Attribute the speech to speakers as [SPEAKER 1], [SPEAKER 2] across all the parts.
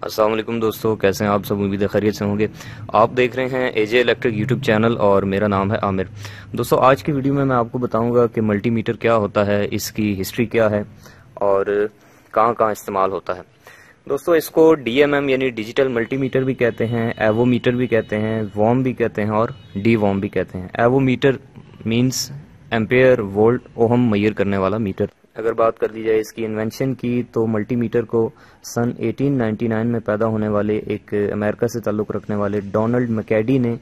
[SPEAKER 1] अस्सलाम वालेकुम दोस्तों, कैसे हैं आप सब। उम्मीद है खैरियत से होंगे। आप देख रहे हैं एजे इलेक्ट्रिक यूट्यूब चैनल और मेरा नाम है आमिर। दोस्तों, आज की वीडियो में मैं आपको बताऊंगा कि मल्टीमीटर क्या होता है, इसकी हिस्ट्री क्या है और कहाँ कहाँ इस्तेमाल होता है। दोस्तों, इसको डीएमएम यानी डिजिटल मल्टीमीटर भी कहते हैं, एवोमीटर भी कहते हैं, वॉम भी कहते हैं और डी वॉम भी कहते हैं। Avometer means ampere volt ohm measure करने वाला मीटर। अगर बात कर ली जाए इसकी इन्वेंशन की, तो मल्टीमीटर को सन 1899 में पैदा होने वाले एक अमेरिका से ताल्लुक़ रखने वाले डोनाल्ड मैकेडी ने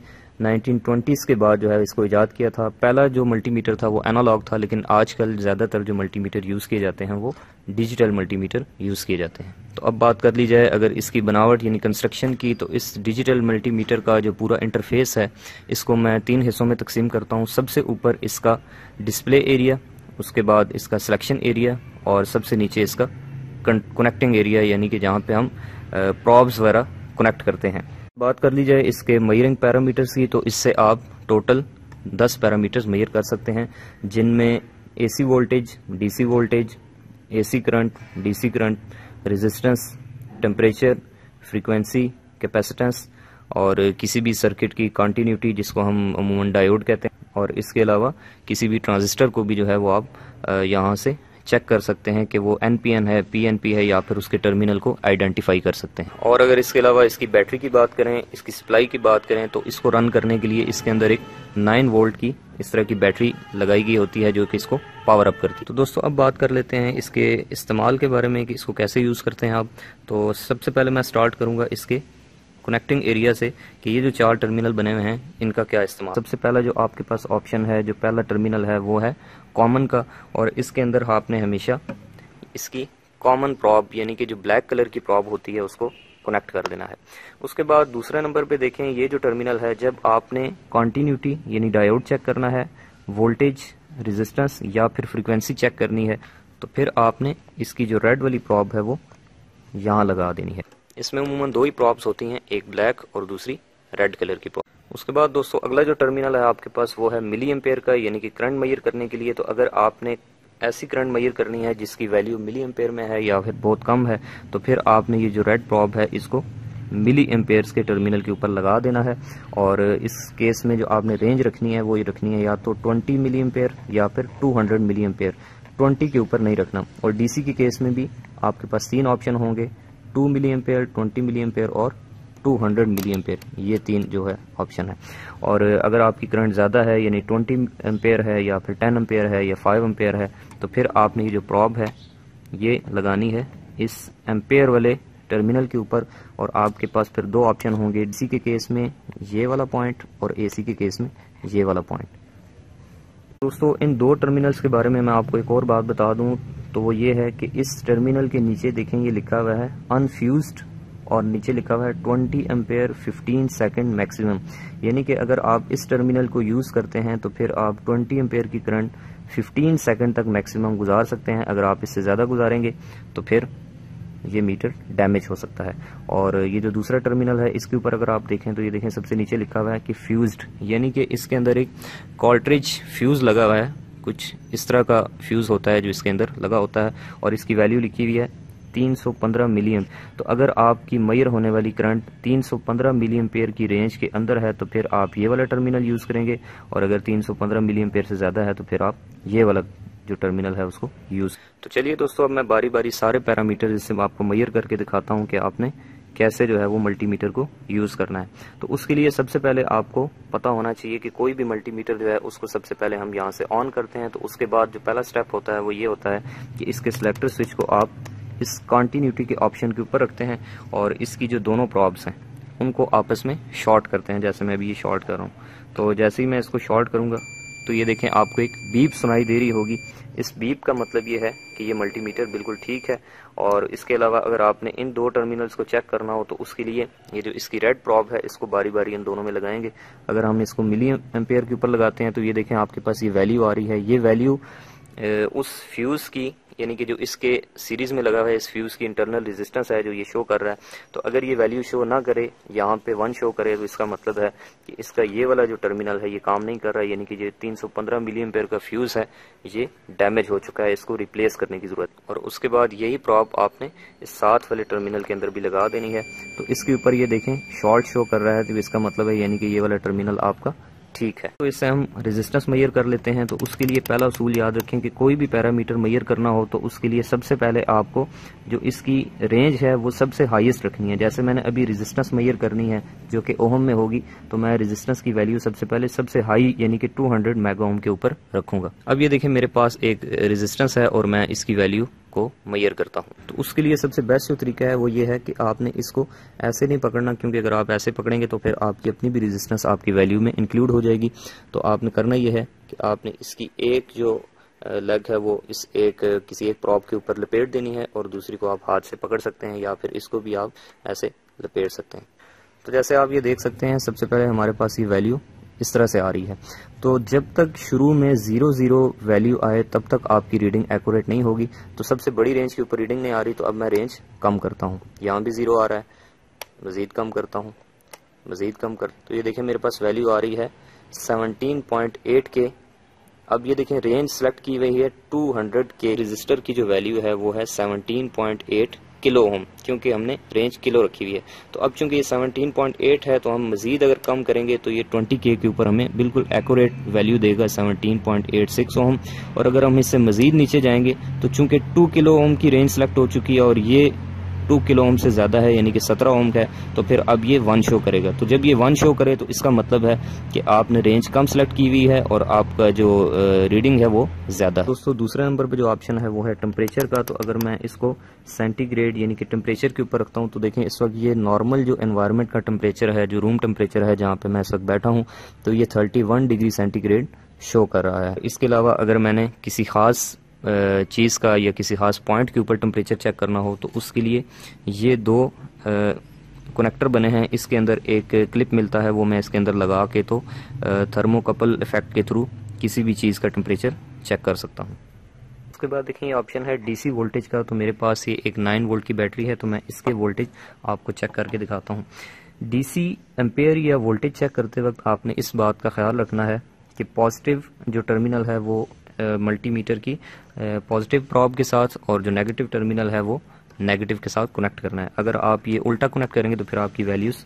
[SPEAKER 1] 1920s के बाद जो है इसको इजाद किया था। पहला जो मल्टीमीटर था वो एनालॉग था, लेकिन आजकल ज़्यादातर जो मल्टीमीटर यूज़ किए जाते हैं वो डिजिटल मल्टीमीटर यूज़ किए जाते हैं। तो अब बात कर ली जाए अगर इसकी बनावट यानी कंस्ट्रक्शन की, तो इस डिजिटल मल्टीमीटर का जो पूरा इंटरफेस है इसको मैं 3 हिस्सों में तकसीम करता हूँ। सबसे ऊपर इसका डिस्प्ले एरिया, उसके बाद इसका सिलेक्शन एरिया और सबसे नीचे इसका कनेक्टिंग एरिया यानी कि जहाँ पे हम प्रॉब्स वगैरह कनेक्ट करते हैं। बात कर ली जाए इसके मेजरिंग पैरामीटर्स की, तो इससे आप टोटल 10 पैरामीटर्स मेजर कर सकते हैं, जिनमें AC voltage, DC voltage, AC current, DC current, resistance, temperature, frequency, capacitance और किसी भी सर्किट की कंटिन्यूटी जिसको हम अमूमन डायोड कहते हैं। और इसके अलावा किसी भी ट्रांजिस्टर को भी जो है वो आप यहाँ से चेक कर सकते हैं कि वो एनपीएन है, पीएनपी है या फिर उसके टर्मिनल को आइडेंटिफाई कर सकते हैं। और अगर इसके अलावा इसकी बैटरी की बात करें, इसकी सप्लाई की बात करें, तो इसको रन करने के लिए इसके अंदर एक 9 वोल्ट की इस तरह की बैटरी लगाई गई होती है जो कि इसको पावर अप करती है। तो दोस्तों, अब बात कर लेते हैं इसके इस्तेमाल के बारे में कि इसको कैसे यूज़ करते हैं आप। तो सबसे पहले मैं स्टार्ट करूँगा इसके कनेक्टिंग एरिया से कि ये जो 4 टर्मिनल बने हुए हैं इनका क्या इस्तेमाल। सबसे पहला जो आपके पास ऑप्शन है, जो पहला टर्मिनल है वो है कॉमन का, और इसके अंदर आपने हमेशा इसकी कॉमन प्रॉब यानी कि जो ब्लैक कलर की प्रॉब होती है उसको कनेक्ट कर देना है। उसके बाद दूसरे नंबर पे देखें, ये जो टर्मिनल है, जब आपने कॉन्टिन्यूटी यानी डायोड चेक करना है, वोल्टेज, रेजिस्टेंस या फिर फ्रीक्वेंसी चेक करनी है, तो फिर आपने इसकी जो रेड वाली प्रॉब है वो यहाँ लगा देनी है। इसमें उमूमन 2 ही प्रॉब्स होती हैं, एक ब्लैक और दूसरी रेड कलर की प्रॉब। उसके बाद दोस्तों, अगला जो टर्मिनल है आपके पास वो है मिली एम्पेयर का, यानी कि करंट मेजर करने के लिए। तो अगर आपने ऐसी करंट मेजर करनी है जिसकी वैल्यू मिली एम्पेयर में है या फिर बहुत कम है, तो फिर आपने ये जो रेड प्रॉब है इसको मिली एम्पेयर्स के टर्मिनल के ऊपर लगा देना है। और इस केस में जो आपने रेंज रखनी है वो ये रखनी है या तो 20 मिली एम्पेयर या फिर 200 मिली एम्पेयर, 20 के ऊपर नहीं रखना। और डीसी के केस में भी आपके पास 3 ऑप्शन होंगे, 2 मिली एम्पेयर, 20 मिली एम्पेयर और 200 मिली एम्पेयर, ये 3 जो है ऑप्शन है। और अगर आपकी करंट ज़्यादा है यानी 20 एम्पेयर है या फिर 10 एम्पेयर है या 5 एम्पेयर है, तो फिर आपने ये जो प्रॉब है ये लगानी है इस एम्पेयर वाले टर्मिनल के ऊपर। और आपके पास फिर 2 ऑप्शन होंगे, डीसी के केस में ये वाला पॉइंट और एसी के केस में ये वाला पॉइंट। दोस्तों, इन 2 टर्मिनल्स के बारे में मैं आपको एक और बात बता दूं, तो वो ये है कि इस टर्मिनल के नीचे देखेंगे लिखा हुआ है अनफ्यूज्ड और नीचे लिखा हुआ है 20 एम्पेयर 15 सेकंड मैक्सिमम। यानी कि अगर आप इस टर्मिनल को यूज़ करते हैं तो फिर आप 20 एम्पेयर की करंट 15 सेकंड तक मैक्सिमम गुजार सकते हैं। अगर आप इससे ज़्यादा गुजारेंगे तो फिर ये मीटर डैमेज हो सकता है। और ये जो दूसरा टर्मिनल है इसके ऊपर अगर आप देखें तो ये देखें सबसे नीचे लिखा हुआ है कि फ्यूज्ड, यानी कि इसके अंदर एक कॉर्ट्रिज फ्यूज़ लगा हुआ है, कुछ इस तरह का फ्यूज़ होता है जो इसके अंदर लगा होता है और इसकी वैल्यू लिखी हुई है 315 मिली एम्पेयर। तो अगर आपकी मेजर होने वाली करंट 315 मिली एम्पेयर की रेंज के अंदर है तो फिर आप ये वाला टर्मिनल यूज़ करेंगे, और अगर 315 मिली एम्पेयर से ज़्यादा है तो फिर आप ये वाला जो टर्मिनल है उसको यूज़। तो चलिए दोस्तों, अब मैं बारी बारी सारे पैरामीटर जिससे मैं आपको मेजर करके दिखाता हूँ कि आपने कैसे जो है वो मल्टीमीटर को यूज़ करना है। तो उसके लिए सबसे पहले आपको पता होना चाहिए कि कोई भी मल्टीमीटर जो है उसको सबसे पहले हम यहाँ से ऑन करते हैं। तो उसके बाद जो पहला स्टेप होता है वो ये होता है कि इसके सिलेक्टर स्विच को आप इस कॉन्टिन्यूटी के ऑप्शन के ऊपर रखते हैं और इसकी जो दोनों प्रॉब्स हैं उनको आपस में शॉर्ट करते हैं, जैसे मैं अभी ये शॉर्ट कर रहा हूँ। तो जैसे ही मैं इसको शॉर्ट करूँगा तो ये देखें आपको एक बीप सुनाई दे रही होगी। इस बीप का मतलब ये है कि ये मल्टीमीटर बिल्कुल ठीक है। और इसके अलावा अगर आपने इन 2 टर्मिनल्स को चेक करना हो तो उसके लिए ये जो इसकी रेड प्रॉब है इसको बारी बारी इन दोनों में लगाएंगे। अगर हम इसको मिली एम्पेयर के ऊपर लगाते हैं तो ये देखें आपके पास ये वैल्यू आ रही है। ये वैल्यू उस फ्यूज़ की यानी कि जो इसके सीरीज में लगा हुआ है इस फ्यूज की इंटरनल रेजिस्टेंस है जो ये शो कर रहा है। तो अगर ये वैल्यू शो ना करे, यहाँ पे 1 शो करे, तो इसका मतलब है कि इसका ये वाला जो टर्मिनल है ये काम नहीं कर रहा है, यानी कि ये 315 मिली एम्पेयर का फ्यूज है ये डैमेज हो चुका है, इसको रिप्लेस करने की जरूरत है। और उसके बाद यही प्रॉप आपने इस साथ वाले टर्मिनल के अंदर भी लगा देनी है। तो इसके ऊपर ये देखें शॉर्ट शो कर रहा है, तो इसका मतलब है यानी कि ये वाला टर्मिनल आपका ठीक है। तो इससे हम रेजिस्टेंस मेजर कर लेते हैं। तो उसके लिए पहला उसूल याद रखें कि कोई भी पैरामीटर मेजर करना हो तो उसके लिए सबसे पहले आपको जो इसकी रेंज है वो सबसे हाईएस्ट रखनी है। जैसे मैंने अभी रेजिस्टेंस मेजर करनी है जो कि ओहम में होगी, तो मैं रेजिस्टेंस की वैल्यू सबसे पहले सबसे हाई यानी कि 200 मेगा ओम के ऊपर रखूंगा। अब ये देखें मेरे पास एक रेजिस्टेंस है और मैं इसकी वैल्यू को मेजर करता हूं। तो उसके लिए सबसे बेस्ट जो तरीका है वो ये है कि आपने इसको ऐसे नहीं पकड़ना, क्योंकि अगर आप ऐसे पकड़ेंगे तो फिर आपकी अपनी भी रेजिस्टेंस आपकी वैल्यू में इंक्लूड हो जाएगी। तो आपने करना ये है कि आपने इसकी एक जो लेग है वो इस किसी एक प्रॉप के ऊपर लपेट देनी है और दूसरी को आप हाथ से पकड़ सकते हैं या फिर इसको भी आप ऐसे लपेट सकते हैं। तो जैसे आप ये देख सकते हैं सबसे पहले हमारे पास ये वैल्यू इस तरह से आ रही है। तो जब तक शुरू में 00 वैल्यू आए तब तक आपकी रीडिंग एक्यूरेट नहीं होगी। तो सबसे बड़ी रेंज के ऊपर रीडिंग नहीं आ रही, तो अब मैं रेंज कम करता हूँ। यहाँ भी 0 आ रहा है, मजीद कम करता हूँ, मजीद कम कर, तो ये देखें मेरे पास वैल्यू आ रही है 17.8 के। अब ये देखें रेंज सेलेक्ट की हुई है 200 के। रजिस्टर की जो वैल्यू है वो है 17.8 किलो ओम, क्योंकि हमने रेंज किलो रखी हुई है। तो अब चूंकि ये 17.8 है तो हम मजीद अगर कम करेंगे तो ये 20 के ऊपर हमें बिल्कुल एक्यूरेट वैल्यू देगा 17.86 ओम। और अगर हम इससे मजीद नीचे जाएंगे तो चूंकि 2 किलो ओम की रेंज सेलेक्ट हो चुकी है और ये 2 किलो ओम से ज्यादा है यानी कि 17 ओम का है, तो फिर अब ये 1 शो करेगा। तो जब ये 1 शो करे तो इसका मतलब है कि आपने रेंज कम सेलेक्ट की हुई है और आपका जो रीडिंग है वो ज्यादा है। दोस्तों दूसरे नंबर पे जो ऑप्शन है वो है टेम्परेचर का। तो अगर मैं इसको सेंटीग्रेड यानी कि टेम्परेचर के ऊपर रखता हूँ तो देखें इस वक्त ये नॉर्मल जो एनवायरनमेंट का टेम्परेचर है, जो रूम टेम्परेचर है जहाँ पे मैं इस वक्त बैठा हूँ, तो ये 31 डिग्री सेंटीग्रेड शो कर रहा है। इसके अलावा अगर मैंने किसी खास चीज़ का या किसी खास पॉइंट के ऊपर टेम्परेचर चेक करना हो तो उसके लिए ये 2 कनेक्टर बने हैं। इसके अंदर एक क्लिप मिलता है, वो मैं इसके अंदर लगा के तो थर्मोकपल इफेक्ट के थ्रू किसी भी चीज़ का टेम्परेचर चेक कर सकता हूँ। उसके बाद देखिए ये ऑप्शन है डीसी वोल्टेज का। तो मेरे पास ये एक 9 वोल्ट की बैटरी है, तो मैं इसके वोल्टेज आपको चेक करके दिखाता हूँ। डीसी एम्पेयर या वोल्टेज चेक करते वक्त आपने इस बात का ख्याल रखना है कि पॉजिटिव जो टर्मिनल है वो मल्टीमीटर की पॉजिटिव प्रॉब के साथ और जो नेगेटिव टर्मिनल है वो नेगेटिव के साथ कनेक्ट करना है। अगर आप ये उल्टा कनेक्ट करेंगे तो फिर आपकी वैल्यूज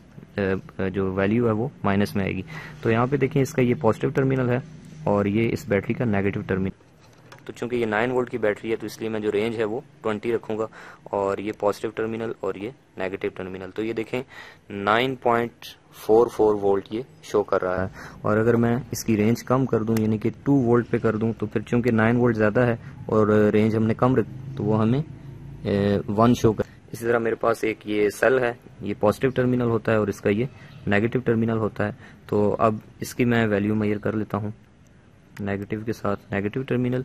[SPEAKER 1] जो वैल्यू है वो माइनस में आएगी। तो यहाँ पे देखिए इसका ये पॉजिटिव टर्मिनल है और ये इस बैटरी का नेगेटिव टर्मिनल। तो चूंकि ये 9 वोल्ट की बैटरी है तो इसलिए मैं जो रेंज है वो 20 रखूंगा और ये पॉजिटिव टर्मिनल और ये नेगेटिव टर्मिनल। तो ये देखें 9.44 वोल्ट ये शो कर रहा है। और अगर मैं इसकी रेंज कम कर दूं यानी कि 2 वोल्ट पे कर दूं तो फिर चूंकि 9 वोल्ट ज़्यादा है और रेंज हमने कम रख तो वो हमें 1 शो कर। इसी तरह मेरे पास एक ये सेल है, ये पॉजिटिव टर्मिनल होता है और इसका ये नेगेटिव टर्मिनल होता है। तो अब इसकी मैं वैल्यू मेजर कर लेता हूँ, नेगेटिव के साथ नेगेटिव टर्मिनल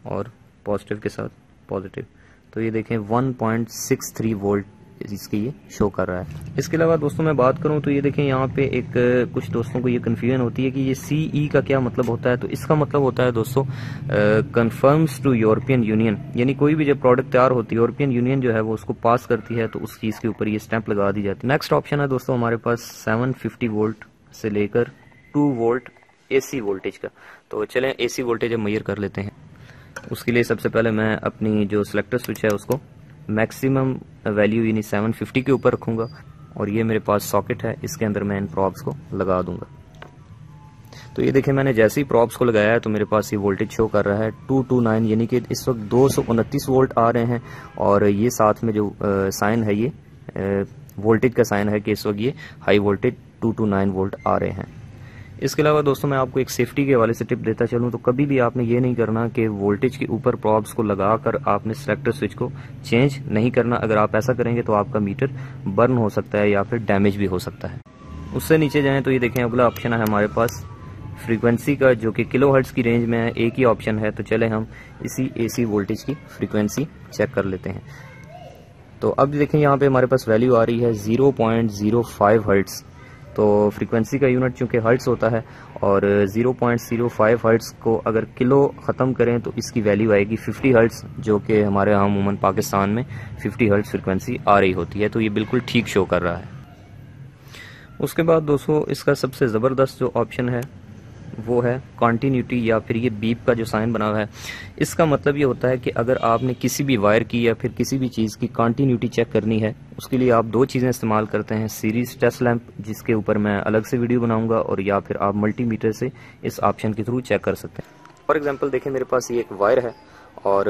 [SPEAKER 1] और पॉजिटिव के साथ पॉजिटिव। तो ये देखें 1.63 वोल्ट इसकी ये शो कर रहा है। इसके अलावा दोस्तों मैं बात करूं तो ये देखें यहाँ पे एक कुछ दोस्तों को ये कन्फ्यूजन होती है कि ये CE का क्या मतलब होता है। तो इसका मतलब होता है दोस्तों कन्फर्म्स टू यूरोपियन यूनियन, यानी कोई भी जब प्रोडक्ट तैयार होती है यूरोपियन यूनियन जो है वो उसको पास करती है तो उस चीज़ के ऊपर ये स्टैंप लगा दी जाती है। नेक्स्ट ऑप्शन है दोस्तों हमारे पास 750 वोल्ट से लेकर 2 वोल्ट AC वोल्टेज का। तो चलें AC वोल्टेज हम मेजर कर लेते हैं। उसके लिए सबसे पहले मैं अपनी जो सिलेक्टर स्विच है उसको मैक्सिमम वैल्यू यानी 750 के ऊपर रखूंगा और ये मेरे पास सॉकेट है, इसके अंदर मैं इन प्रॉब्स को लगा दूंगा। तो ये देखें मैंने जैसे ही प्रॉब्स को लगाया है तो मेरे पास ये वोल्टेज शो कर रहा है 229, यानी कि इस वक्त 229 वोल्ट आ रहे हैं। और ये साथ में जो साइन है ये वोल्टेज का साइन है कि इस वक्त ये हाई वोल्टेज 229 वोल्ट आ रहे हैं। इसके अलावा दोस्तों मैं आपको एक सेफ्टी के हवाले से टिप देता चलूं तो कभी भी आपने ये नहीं करना कि वोल्टेज के ऊपर प्रॉब्स को लगाकर आपने सेलेक्टर स्विच को चेंज नहीं करना। अगर आप ऐसा करेंगे तो आपका मीटर बर्न हो सकता है या फिर डैमेज भी हो सकता है। उससे नीचे जाएं तो ये देखें अगला ऑप्शन है हमारे पास फ्रीक्वेंसी का, जो कि किलोहर्ट्ज की रेंज में है। एक ही ऑप्शन है, तो चले हम इसी AC वोल्टेज की फ्रीक्वेंसी चेक कर लेते हैं। तो अब देखें यहाँ पे हमारे पास वैल्यू आ रही है 0.05 हर्ट्ज। तो फ्रीक्वेंसी का यूनिट चूँकि हर्ट्स होता है और 0.05 हर्ट्स को अगर किलो ख़त्म करें तो इसकी वैल्यू आएगी 50 हर्ट्स, जो कि हमारे यहाँ अमूमन पाकिस्तान में 50 हर्ट्स फ्रीक्वेंसी आ रही होती है। तो ये बिल्कुल ठीक शो कर रहा है। उसके बाद दोस्तों इसका सबसे ज़बरदस्त जो ऑप्शन है वो है कॉन्टीन्यूटी, या फिर ये बीप का जो साइन बना हुआ है। इसका मतलब ये होता है कि अगर आपने किसी भी वायर की या फिर किसी भी चीज़ की कॉन्टीन्यूटी चेक करनी है, उसके लिए आप दो चीज़ें इस्तेमाल करते हैं, सीरीज टेस्ट लैंप, जिसके ऊपर मैं अलग से वीडियो बनाऊंगा, और या फिर आप मल्टीमीटर से इस ऑप्शन के थ्रू चेक कर सकते हैं। फॉर एग्जाम्पल देखें, मेरे पास ये एक वायर है और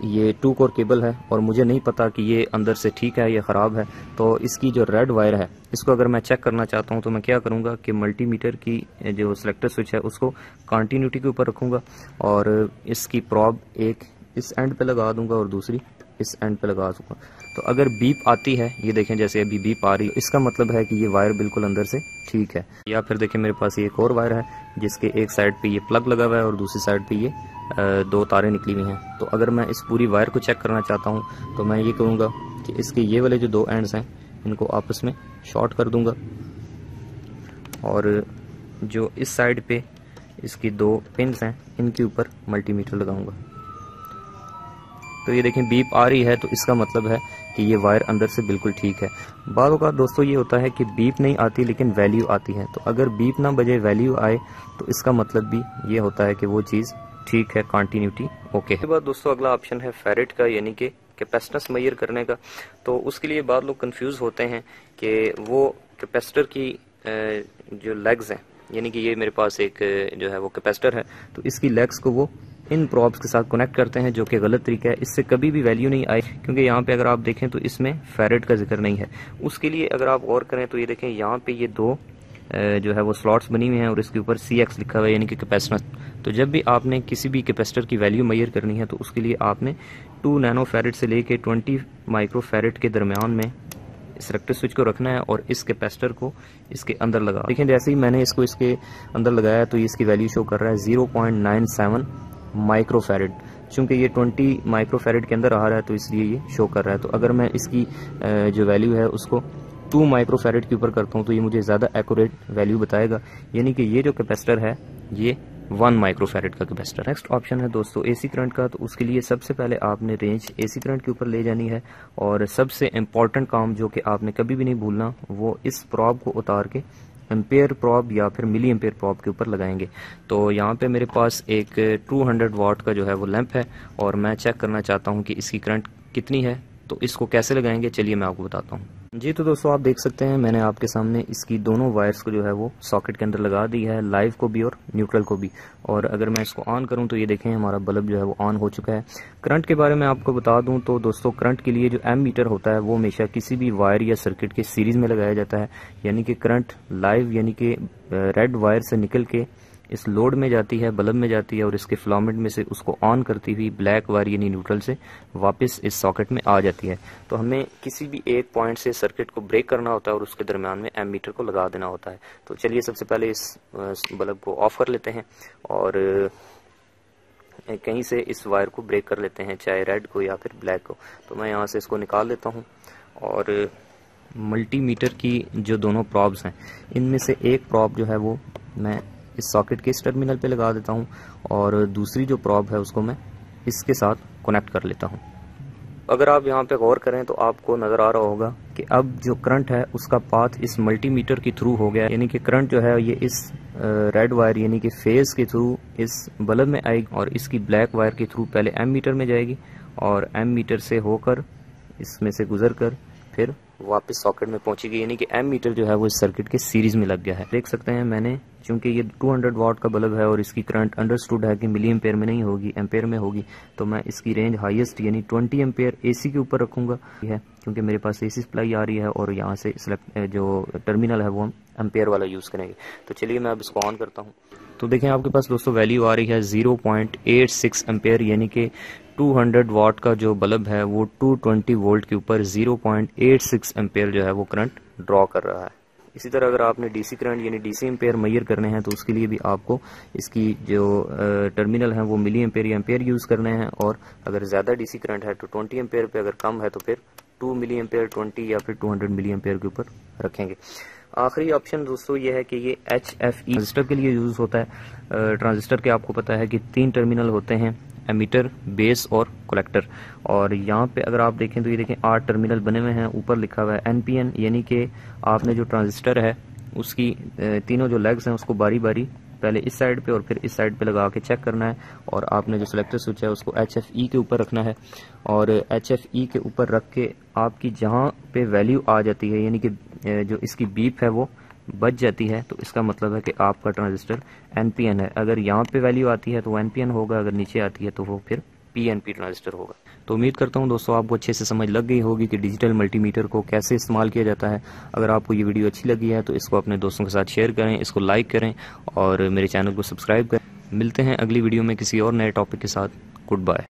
[SPEAKER 1] ये 2 कोर केबल है और मुझे नहीं पता कि ये अंदर से ठीक है या ख़राब है। तो इसकी जो रेड वायर है, इसको अगर मैं चेक करना चाहता हूँ तो मैं क्या करूँगा कि मल्टीमीटर की जो सिलेक्टर स्विच है उसको कंटिन्यूटी के ऊपर रखूँगा और इसकी प्रॉब एक इस एंड पे लगा दूंगा और दूसरी इस एंड पे लगा दूंगा। तो अगर बीप आती है, ये देखें जैसे अभी बीप आ रही है, इसका मतलब है कि ये वायर बिल्कुल अंदर से ठीक है। या फिर देखें मेरे पास ये एक और वायर है जिसके एक साइड पे ये प्लग लगा हुआ है और दूसरी साइड पे ये 2 तारें निकली हुई हैं। तो अगर मैं इस पूरी वायर को चेक करना चाहता हूँ तो मैं ये करूँगा कि इसके ये वाले जो 2 एंड्स हैं इनको आपस में शॉर्ट कर दूंगा और जो इस साइड पे इसकी 2 पिन्स हैं इनके ऊपर मल्टीमीटर लगाऊंगा। तो ये देखें बीप आ रही है, तो इसका मतलब है कि ये वायर अंदर से बिल्कुल ठीक है। बाद औक़ात दोस्तों ये होता है कि बीप नहीं आती लेकिन वैल्यू आती है। तो अगर बीप ना बजे वैल्यू आए तो इसका मतलब भी ये होता है कि वो चीज़ ठीक है, कंटिन्यूटी ओके। इसके बाद दोस्तों अगला ऑप्शन है फेरेट का, यानी कि कैपेसिटेंस मेजर करने का। तो उसके लिए बाद लोग कंफ्यूज होते हैं कि वो कैपेसिटर की जो लेग्स हैं, यानी कि ये मेरे पास एक जो है वो कैपेसिटर है, तो इसकी लेग्स को वो इन प्रॉब्स के साथ कनेक्ट करते हैं, जो कि गलत तरीका है। इससे कभी भी वैल्यू नहीं आई, क्योंकि यहाँ पे अगर आप देखें तो इसमें फेरेट का जिक्र नहीं है। उसके लिए अगर आप गौर करें तो ये देखें यहाँ पे ये 2 जो है वो स्लॉट्स बनी हुई हैं और इसके ऊपर CX लिखा हुआ है, यानी कि कैपेसिटेंस। तो जब भी आपने किसी भी कैपेसिटर की वैल्यू मेजर करनी है तो उसके लिए आपने 2 नैनो फेरेट से लेके 20 माइक्रो फेरेट के दरमियान में इस सिलेक्टर स्विच को रखना है और इस कैपेसिटर को इसके अंदर लगा। देखें जैसे ही मैंने इसको इसके अंदर लगाया तो ये इसकी वैल्यू शो कर रहा है 0.97 माइक्रो फेरेट। चूँकि ये 20 माइक्रो फेरेट के अंदर आ रहा है तो इसलिए ये शो कर रहा है। तो अगर मैं इसकी जो वैल्यू है उसको 2 माइक्रो फेरेट के ऊपर करता हूँ तो ये मुझे ज़्यादा एक्यूरेट वैल्यू बताएगा, यानी कि ये जो कैपेसिटर है ये 1 माइक्रो फेरेट का कैपेसिटर। नेक्स्ट ऑप्शन है दोस्तों AC करंट का। तो उसके लिए सबसे पहले आपने रेंज AC करंट के ऊपर ले जानी है और सबसे इम्पॉर्टेंट काम जो कि आपने कभी भी नहीं भूलना, वो इस प्रॉब को उतार के एम्पेयर प्रॉब या फिर मिली एम्पेयर प्रॉब के ऊपर लगाएंगे। तो यहाँ पे मेरे पास एक 200 वाट का जो है वो लैंप है और मैं चेक करना चाहता हूँ कि इसकी करंट कितनी है। तो इसको कैसे लगाएंगे चलिए मैं आपको बताता हूँ। जी तो दोस्तों आप देख सकते हैं मैंने आपके सामने इसकी दोनों वायर्स को जो है वो सॉकेट के अंदर लगा दी है, लाइव को भी और न्यूट्रल को भी। और अगर मैं इसको ऑन करूं तो ये देखें हमारा बल्ब जो है वो ऑन हो चुका है। करंट के बारे में आपको बता दूं तो दोस्तों करंट के लिए जो एमीटर होता है वो हमेशा किसी भी वायर या सर्किट के सीरीज में लगाया जाता है, यानी कि करंट लाइव यानी कि रेड वायर से निकल के इस लोड में जाती है, बल्ब में जाती है और इसके फिलामेंट में से उसको ऑन करती हुई ब्लैक वायर यानी न्यूट्रल से वापस इस सॉकेट में आ जाती है। तो हमें किसी भी एक पॉइंट से सर्किट को ब्रेक करना होता है और उसके दरमियान में एमीटर को लगा देना होता है। तो चलिए सबसे पहले इस बल्ब को ऑफ कर लेते हैं और कहीं से इस वायर को ब्रेक कर लेते हैं, चाहे रेड को या फिर ब्लैक को। तो मैं यहाँ से इसको निकाल लेता हूँ और मल्टीमीटर की जो दोनों प्रॉब्स हैं इनमें से एक प्रॉब जो है वो मैं इस सॉकेट के इस टर्मिनल पे लगा देता हूँ और दूसरी जो प्रॉब है उसको मैं इसके साथ कनेक्ट कर लेता हूँ। अगर आप यहाँ पे गौर करें तो आपको नज़र आ रहा होगा कि अब जो करंट है उसका पाथ इस मल्टीमीटर के थ्रू हो गया, यानी कि करंट जो है ये इस रेड वायर यानी कि फेज के थ्रू इस बल्ब में आएगी और इसकी ब्लैक वायर के थ्रू पहले एमीटर में जाएगी और एमीटर से होकर इसमें से गुजर कर फिर वापस सॉकेट में पहुंचेगी, यानी कि एमीटर जो है वो इस सर्किट के सीरीज में लग गया है। देख सकते हैं मैंने, चूंकि ये 200 वाट का बल्ब है और इसकी करंट अंडरस्टूड है कि मिली एम्पेयर में नहीं होगी, एम्पेयर में होगी, तो मैं इसकी रेंज हाईएस्ट यानी 20 एम्पेयर AC के ऊपर रखूंगा है, क्योंकि मेरे पास AC सप्लाई आ रही है और यहाँ से जो टर्मिनल है वो हम एम्पेयर वाला यूज़ करेंगे। तो चलिए मैं अब इसको ऑन करता हूँ। तो देखें आपके पास दोस्तों वैल्यू आ रही है 0.86 एम्पेयर, यानी कि 200 वाट का जो बल्ब है वो 220 वोल्ट के ऊपर 0.86 एम्पेयर जो है वो करंट ड्रॉ कर रहा है। इसी तरह अगर आपने DC करंट यानी DC एम्पेयर मेजर करने हैं तो उसके लिए भी आपको इसकी जो टर्मिनल है वो मिली एम्पेयर या एम्पेयर यूज़ करने हैं, और अगर ज़्यादा DC करंट है तो 20 एम्पेयर पे, अगर कम है तो फिर 2 मिली एम्पेयर 20 या फिर 200 मिली एम्पेयर के ऊपर रखेंगे। आखिरी ऑप्शन दोस्तों ये है कि ये HFE ट्रांजिस्टर के लिए यूज होता है। ट्रांजिस्टर के आपको पता है कि 3 टर्मिनल होते हैं, एमीटर, बेस और कलेक्टर। और यहाँ पे अगर आप देखें तो ये देखें 8 टर्मिनल बने हुए हैं, ऊपर लिखा हुआ है NPN, यानी कि आपने जो ट्रांजिस्टर है उसकी तीनों जो लेग्स हैं उसको बारी बारी पहले इस साइड पे और फिर इस साइड पे लगा के चेक करना है, और आपने जो सिलेक्टर स्विच है उसको HFE के ऊपर रखना है, और HFE के ऊपर रख के आपकी जहाँ पे वैल्यू आ जाती है, यानी कि जो इसकी बीप है वो बच जाती है, तो इसका मतलब है कि आपका ट्रांजिस्टर NPN है। अगर यहाँ पे वैल्यू आती है तो वो NPN होगा, अगर नीचे आती है तो वो फिर PNP ट्रांजिस्टर होगा। तो उम्मीद करता हूँ दोस्तों आपको अच्छे से समझ लग गई होगी कि डिजिटल मल्टीमीटर को कैसे इस्तेमाल किया जाता है। अगर आपको ये वीडियो अच्छी लगी है तो इसको अपने दोस्तों के साथ शेयर करें, इसको लाइक करें और मेरे चैनल को सब्सक्राइब करें। मिलते हैं अगली वीडियो में किसी और नए टॉपिक के साथ। Good bye.